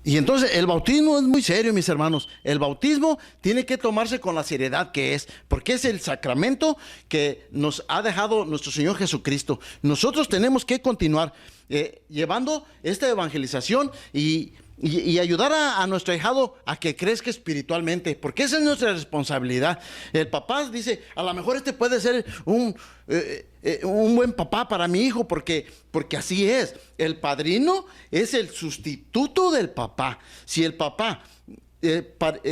Y entonces el bautismo es muy serio, mis hermanos. El bautismo tiene que tomarse con la seriedad que es, porque es el sacramento que nos ha dejado nuestro Señor Jesucristo. Nosotros tenemos que continuar llevando esta evangelización y ayudar a nuestro ahijado a que crezca espiritualmente, porque esa es nuestra responsabilidad. El papá dice, a lo mejor este puede ser un buen papá para mi hijo, porque así es. El padrino es el sustituto del papá. Si el papá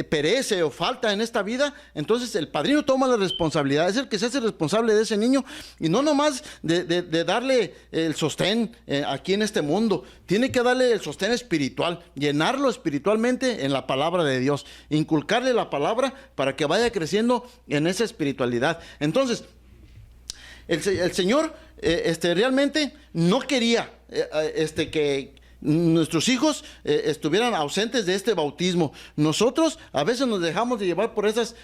perece o falta en esta vida, entonces el padrino toma la responsabilidad, es el que se hace responsable de ese niño, y no nomás de darle el sostén aquí en este mundo, tiene que darle el sostén espiritual, llenarlo espiritualmente en la palabra de Dios, inculcarle la palabra para que vaya creciendo en esa espiritualidad. Entonces el Señor realmente no quería que nuestros hijos estuvieran ausentes de este bautismo. Nosotros a veces nos dejamos de llevar por esas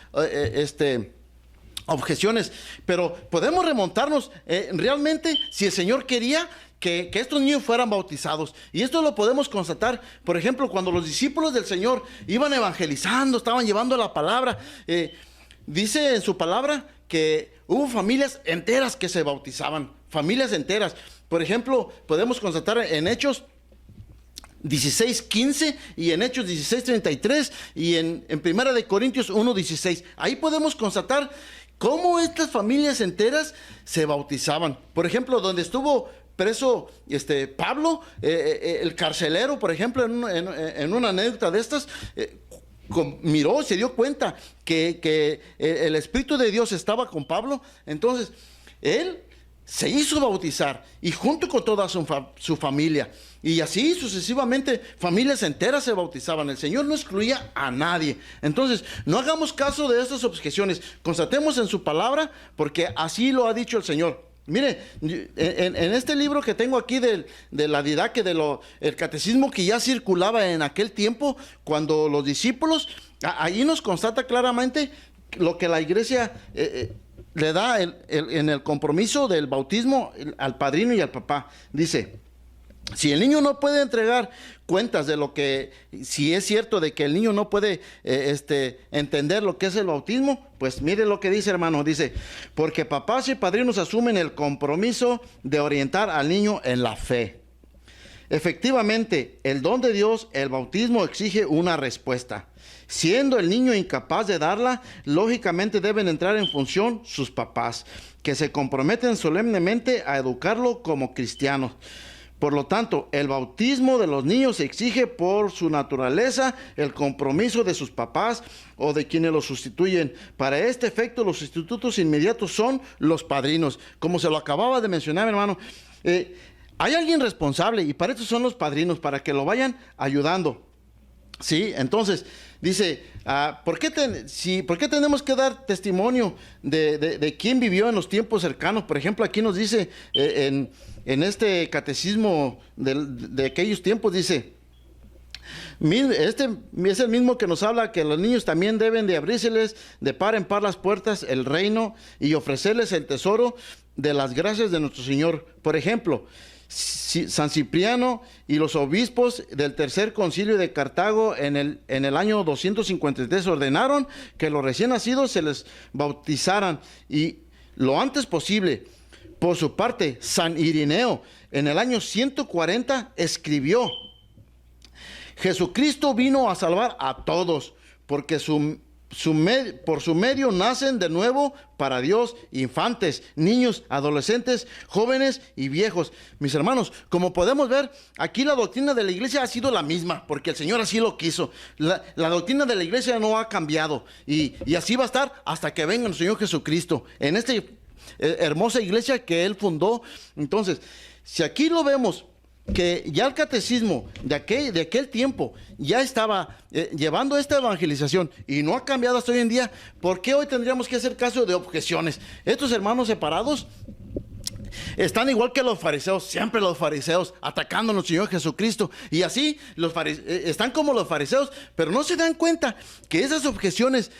objeciones, pero podemos remontarnos realmente si el Señor quería que estos niños fueran bautizados. Y esto lo podemos constatar, por ejemplo, cuando los discípulos del Señor iban evangelizando, estaban llevando la palabra. Dice en su palabra que hubo familias enteras que se bautizaban, familias enteras. Por ejemplo, podemos constatar en Hechos 16:15 y en Hechos 16:33 y en Primera de Corintios 1:16. Ahí podemos constatar cómo estas familias enteras se bautizaban. Por ejemplo, donde estuvo preso Pablo, el carcelero, por ejemplo, en una anécdota de estas, miró, se dio cuenta que el Espíritu de Dios estaba con Pablo. Entonces él se hizo bautizar, y junto con toda su familia, y así sucesivamente familias enteras se bautizaban. El Señor no excluía a nadie. Entonces no hagamos caso de estas objeciones, constatemos en su palabra, porque así lo ha dicho el Señor. Mire, en este libro que tengo aquí de la didaque, el catecismo que ya circulaba en aquel tiempo, cuando los discípulos, ahí nos constata claramente lo que la iglesia le da en el compromiso del bautismo al padrino y al papá. Dice: si el niño no puede entregar cuentas de lo que, si es cierto de que el niño no puede entender lo que es el bautismo, pues mire lo que dice, hermano. Dice: porque papás y padrinos asumen el compromiso de orientar al niño en la fe. Efectivamente, el don de Dios, el bautismo, exige una respuesta. Siendo el niño incapaz de darla, lógicamente deben entrar en función sus papás, que se comprometen solemnemente a educarlo como cristianos. Por lo tanto, el bautismo de los niños exige por su naturaleza el compromiso de sus papás o de quienes los sustituyen. Para este efecto, los sustitutos inmediatos son los padrinos. Como se lo acababa de mencionar, hermano, hay alguien responsable, y para eso son los padrinos, para que lo vayan ayudando. Sí, entonces dice, ¿por qué tenemos que dar testimonio de quién vivió en los tiempos cercanos? Por ejemplo, aquí nos dice en este catecismo de aquellos tiempos, dice, este es el mismo que nos habla que los niños también deben de abrírseles de par en par las puertas, el reino, y ofrecerles el tesoro de las gracias de nuestro Señor. Por ejemplo, San Cipriano y los obispos del tercer concilio de Cartago en el año 253 ordenaron que los recién nacidos se les bautizaran y lo antes posible. Por su parte, San Irineo en el año 140 escribió: Jesucristo vino a salvar a todos, porque por su medio nacen de nuevo para Dios infantes, niños, adolescentes, jóvenes y viejos. Mis hermanos, como podemos ver, aquí la doctrina de la iglesia ha sido la misma, porque el Señor así lo quiso. La doctrina de la iglesia no ha cambiado, y así va a estar hasta que venga el Señor Jesucristo en esta hermosa iglesia que Él fundó. Entonces, si aquí lo vemos, que ya el catecismo de aquel tiempo ya estaba llevando esta evangelización y no ha cambiado hasta hoy en día, ¿por qué hoy tendríamos que hacer caso de objeciones? Estos hermanos separados están igual que los fariseos, siempre los fariseos atacando a nuestro Señor Jesucristo, y así están como los fariseos, pero no se dan cuenta que esas objeciones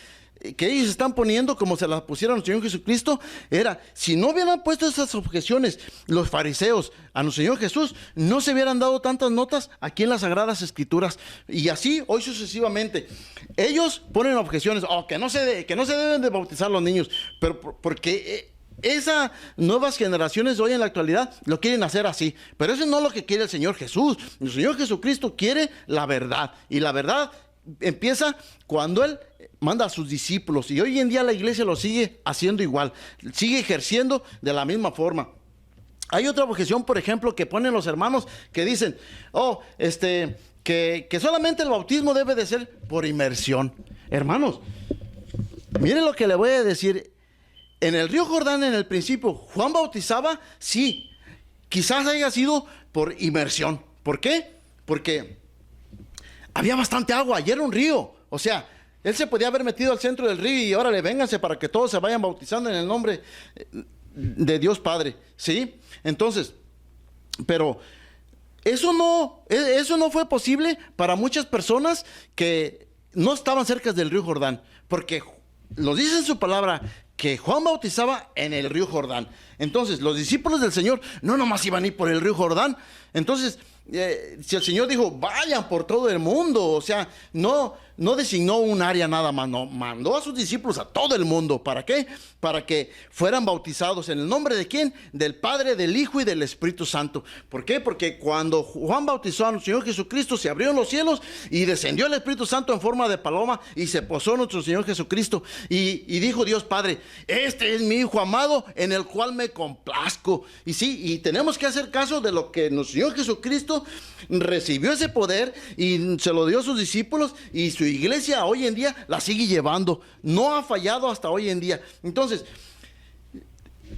que ellos están poniendo, como se las pusieron al Señor Jesucristo, era, si no hubieran puesto esas objeciones los fariseos a nuestro Señor Jesús, no se hubieran dado tantas notas aquí en las Sagradas Escrituras. Y así, hoy sucesivamente, ellos ponen objeciones, que no se deben de bautizar los niños, pero porque esas nuevas generaciones de hoy en la actualidad lo quieren hacer así. Pero eso no es lo que quiere el Señor Jesús. El Señor Jesucristo quiere la verdad, y la verdad empieza cuando Él manda a sus discípulos, y hoy en día la iglesia lo sigue haciendo igual, sigue ejerciendo de la misma forma. Hay otra objeción, por ejemplo, que ponen los hermanos, que dicen, que solamente el bautismo debe de ser por inmersión. Hermanos, miren lo que le voy a decir. En el río Jordán, en el principio, Juan bautizaba, sí, quizás haya sido por inmersión. ¿Por qué? Porque había bastante agua y era un río. O sea, él se podía haber metido al centro del río y órale, vénganse para que todos se vayan bautizando en el nombre de Dios Padre, ¿sí? Entonces, pero eso no fue posible para muchas personas que no estaban cerca del río Jordán, porque nos dice en su palabra que Juan bautizaba en el río Jordán. Entonces, los discípulos del Señor no nomás iban a ir por el río Jordán. Entonces, si el Señor dijo, vayan por todo el mundo, o sea, no designó un área nada más, no, mandó a sus discípulos a todo el mundo. ¿Para qué? Para que fueran bautizados en el nombre de ¿quién? Del Padre, del Hijo y del Espíritu Santo. ¿Por qué? Porque cuando Juan bautizó a nuestro Señor Jesucristo, se abrieron los cielos y descendió el Espíritu Santo en forma de paloma y se posó en nuestro Señor Jesucristo, y dijo Dios Padre, este es mi Hijo amado en el cual me complazco. Y sí, y tenemos que hacer caso de lo que nuestro Señor Jesucristo recibió ese poder y se lo dio a sus discípulos, y su iglesia hoy en día la sigue llevando, no ha fallado hasta hoy en día. Entonces,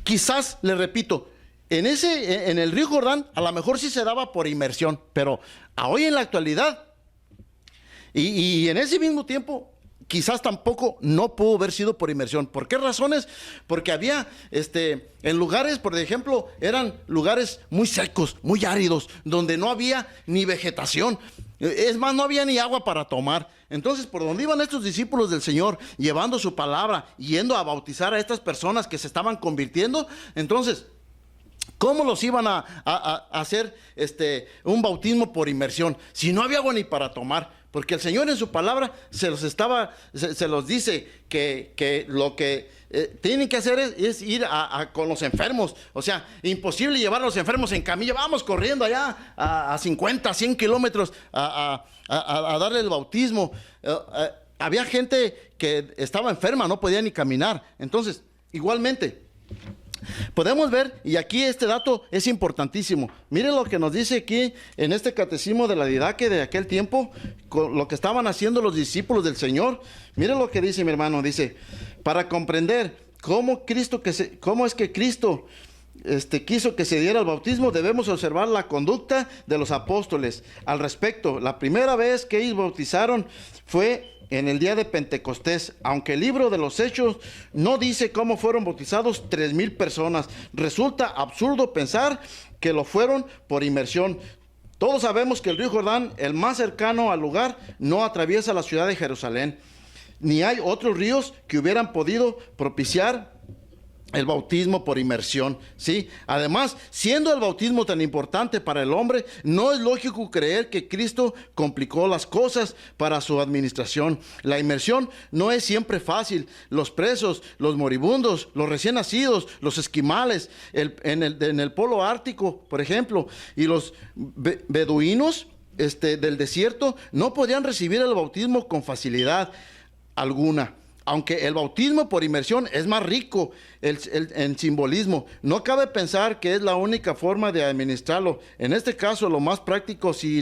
quizás, le repito, en el río Jordán a lo mejor sí se daba por inmersión, pero hoy en la actualidad y en ese mismo tiempo quizás tampoco no pudo haber sido por inmersión. ¿Por qué razones? Porque había en lugares, por ejemplo, eran lugares muy secos, muy áridos, donde no había ni vegetación. Es más, no había ni agua para tomar. Entonces, por donde iban estos discípulos del Señor, llevando su palabra, yendo a bautizar a estas personas que se estaban convirtiendo, entonces, ¿cómo los iban a hacer un bautismo por inmersión si no había agua ni para tomar? Porque el Señor en su palabra se los dice que lo que tienen que hacer es ir con los enfermos. O sea, imposible llevar a los enfermos en camilla. Vamos corriendo allá a 50, 100 kilómetros a darle el bautismo. Había gente que estaba enferma, no podía ni caminar. Entonces, igualmente, podemos ver, y aquí este dato es importantísimo. Miren lo que nos dice aquí en este catecismo de la Didaque de aquel tiempo, con lo que estaban haciendo los discípulos del Señor. Miren lo que dice, mi hermano, dice, para comprender cómo es que Cristo quiso que se diera el bautismo, debemos observar la conducta de los apóstoles al respecto. La primera vez que ellos bautizaron fue en el día de Pentecostés, aunque el libro de los Hechos no dice cómo fueron bautizados 3,000 personas. Resulta absurdo pensar que lo fueron por inmersión. Todos sabemos que el río Jordán, el más cercano al lugar, no atraviesa la ciudad de Jerusalén, ni hay otros ríos que hubieran podido propiciar el bautismo por inmersión, ¿sí? Además, siendo el bautismo tan importante para el hombre, no es lógico creer que Cristo complicó las cosas para su administración. La inmersión no es siempre fácil. Los presos, los moribundos, los recién nacidos, los esquimales, en el polo ártico, por ejemplo, y los beduinos del desierto no podían recibir el bautismo con facilidad alguna. Aunque el bautismo por inmersión es más rico en simbolismo, no cabe pensar que es la única forma de administrarlo. En este caso, lo más práctico, si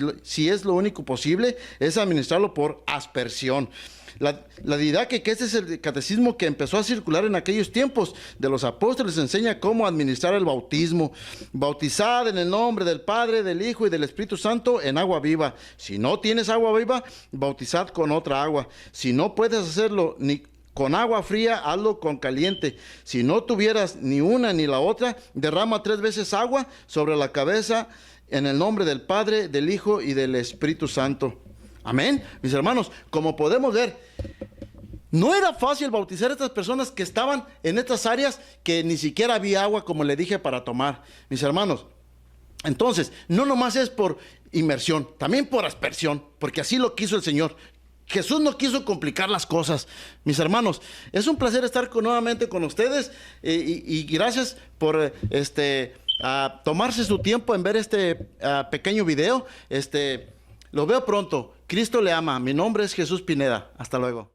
es lo único posible, es administrarlo por aspersión. La Didaque, que este es el catecismo que empezó a circular en aquellos tiempos de los apóstoles, enseña cómo administrar el bautismo. Bautizad en el nombre del Padre, del Hijo y del Espíritu Santo en agua viva. Si no tienes agua viva, bautizad con otra agua. Si no puedes hacerlo ni con agua fría, hazlo con caliente. Si no tuvieras ni una ni la otra, derrama 3 veces agua sobre la cabeza en el nombre del Padre, del Hijo y del Espíritu Santo. Amén. Mis hermanos, como podemos ver, No era fácil bautizar a estas personas que estaban en estas áreas que ni siquiera había agua, como le dije, para tomar, mis hermanos. Entonces, no nomás es por inmersión, también por aspersión, porque así lo quiso el Señor. Jesús no quiso complicar las cosas. Mis hermanos, es un placer estar nuevamente con ustedes y gracias por tomarse su tiempo en ver este pequeño video. Lo veo pronto. Cristo le ama. Mi nombre es Jesús Pineda. Hasta luego.